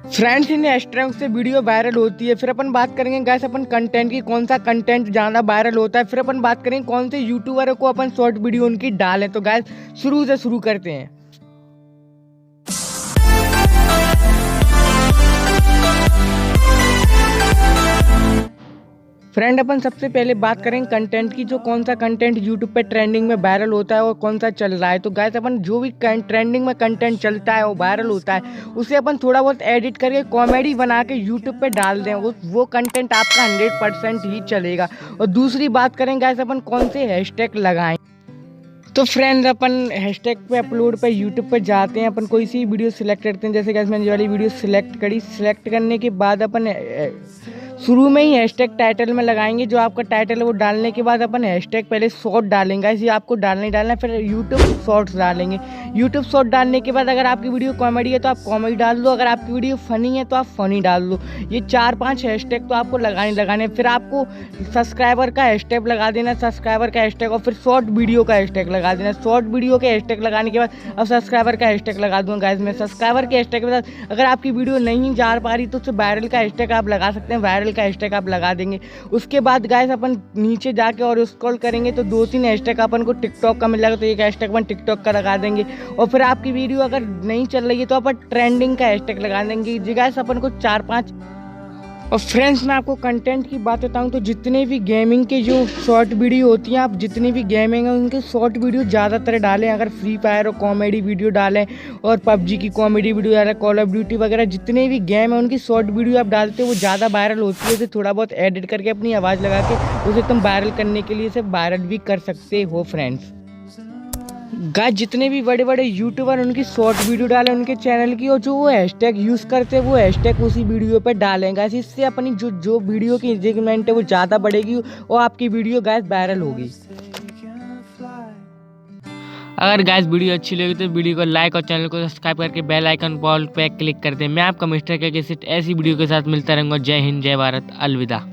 Friends, in hashtag से video viral होती है। फिर अपन बात करेंगे गाइस अपन कंटेंट की, कौन सा कंटेंट ज़्यादा वायरल होता है। फिर अपन बात करेंगे कौन से यूट्यूबर को अपन शॉर्ट वीडियो उनकी डालें। तो गाइस शुरू से शुरू करते हैं। फ्रेंड, अपन सबसे पहले बात करेंगे कंटेंट की, जो कौन सा कंटेंट यूट्यूब पे ट्रेंडिंग में वायरल होता है और कौन सा चल रहा है। तो गाइस अपन जो भी ट्रेंडिंग में कंटेंट चलता है और वायरल होता है उसे अपन थोड़ा बहुत एडिट करके कॉमेडी बना के यूट्यूब पे डाल दें, वो कंटेंट आपका 100% ही चलेगा। और दूसरी बात करें गाइस अपन कौन से हैशटैग लगाएं। तो फ्रेंड्स, अपन हैशटैग पे अपलोड पे यूट्यूब पे जाते हैं, अपन कोई सी वीडियो सिलेक्ट करते हैं। जैसे गाइस मैंने ये वाली वीडियो सिलेक्ट करी। सिलेक्ट करने के बाद अपन शुरू में ही हैशटैग टाइटल में लगाएंगे। जो आपका टाइटल है वो डालने के बाद अपन हैशटैग पहले शॉर्ट डालेंगे। ऐसे आपको डालना ही डालना है। फिर यूट्यूब शॉर्ट्स डालेंगे। यूट्यूब शॉर्ट डालने के बाद अगर आपकी वीडियो कॉमेडी है तो आप कॉमेडी डाल दो, अगर आपकी वीडियो फनी है तो आप फनी डाल दो। ये 4-5 हैशटैग तो आपको लगाने। फिर आपको सब्सक्राइबर का हैशटैग लगा देना, सब्सक्राइबर का हैशटैग, और फिर शॉर्ट वीडियो का हैशटैग लगा देना। शॉर्ट वीडियो के हैशटैग लगाने के बाद अब सब्सक्राइबर का हैशटैग लगा दूंगा। गाइस मैं सब्सक्राइबर के हैशटैग के साथ अगर आपकी वीडियो नहीं जा पा रही तो उससे वायरल का हैशटैग आप लगा सकते हैं। वायरल का हैशटैग आप लगा देंगे। उसके बाद गाइस अपन नीचे जाके और स्क्रॉल करेंगे तो 2-3 हैशटैग अपन को टिकटॉक का मिल जाएगा। तो एक हैशटैग अपन टिकटॉक का लगा देंगे। और फिर आपकी वीडियो अगर नहीं चल रही है तो अपन ट्रेंडिंग का हैशटैग लगा देंगे। जी गाइस अपन को 4-5। और फ्रेंड्स, मैं आपको कंटेंट की बात बताऊं तो जितने भी गेमिंग के जो शॉर्ट वीडियो होती हैं, आप जितनी भी गेमिंग है उनके शॉर्ट वीडियो ज़्यादातर डालें। अगर फ्री फायर और कॉमेडी वीडियो डालें और पबजी की कॉमेडी वीडियो डालें, कॉल ऑफ ड्यूटी वगैरह जितने भी गेम है उनकी शॉर्ट वीडियो आप डालते हो वो ज़्यादा वायरल होती है। उसे थोड़ा बहुत एडिट करके अपनी आवाज़ लगा के उसे तुम वायरल करने के लिए इसे वायरल भी कर सकते हो। फ्रेंड्स गाइस, जितने भी बड़े बड़े यूट्यूबर उनकी शॉर्ट वीडियो डालें उनके चैनल की, और जो वो हैशटैग यूज़ करते हैं वो हैशटैग उसी वीडियो पे डालें गाइस। इससे अपनी जो वीडियो की एंगेजमेंट है वो ज़्यादा बढ़ेगी और आपकी वीडियो गाइस वायरल होगी। अगर गाइस वीडियो अच्छी लगी तो वीडियो को लाइक और चैनल को सब्सक्राइब करके बेल आइकन बॉल पे क्लिक कर दें। मैं आपका मिस्टर के ऐसी वीडियो के साथ मिलता रहूँगा। जय हिंद, जय भारत, अलविदा।